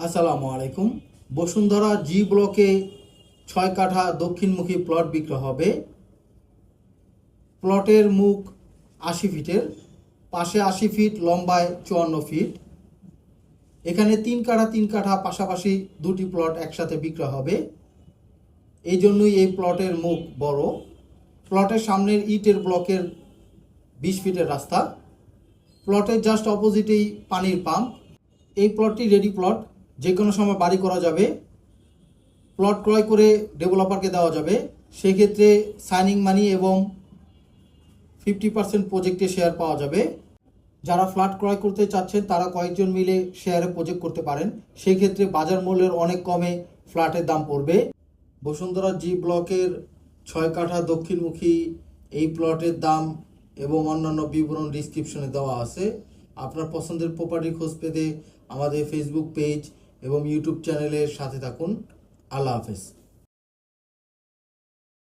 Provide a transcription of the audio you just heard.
আসসালামু আলাইকুম। বসুন্ধরা জি ব্লকে 6 কাঠা দক্ষিণমুখী প্লট বিক্রয় হবে। প্লটের মুখ 80 ফিটের, পাশে 80 ফিট, লম্বায় 54 ফিট। এখানে 3 কাঠা পাশাপাশি দুটি প্লট একসাথে বিক্রয় হবে। এই জন্যই এই প্লটের মুখ বড়। প্লটের সামনের ইটের ব্লকের 20 ফিটের রাস্তা। প্লটের জাস্ট অপোজিটেই পানির পাম্প। এই প্লটটি রেডি প্লট, যে কোনো সময় বাড়ি করা যাবে। প্লট ক্রয় করে ডেভেলপারকে দেওয়া যাবে। সেক্ষেত্রে সাইনিং মানি এবং 50% প্রজেক্টে শেয়ার পাওয়া যাবে। যারা ফ্ল্যাট ক্রয় করতে চাচ্ছেন তারা কয়েকজন মিলে শেয়ারে প্রজেক্ট করতে পারেন। সেক্ষেত্রে বাজার মূল্যের অনেক কমে ফ্ল্যাটের দাম পড়বে। বসুন্ধরা জি ব্লকের 6 কাঠা দক্ষিণমুখী এই প্লটের দাম এবং অন্যান্য বিবরণ ডিসক্রিপশনে দেওয়া আছে। আপনার পছন্দের প্রপার্টি খোঁজ পেতে আমাদের ফেসবুক পেজ এবং ইউটিউব চ্যানেলের সাথে থাকুন। আল্লাহ হাফেজ।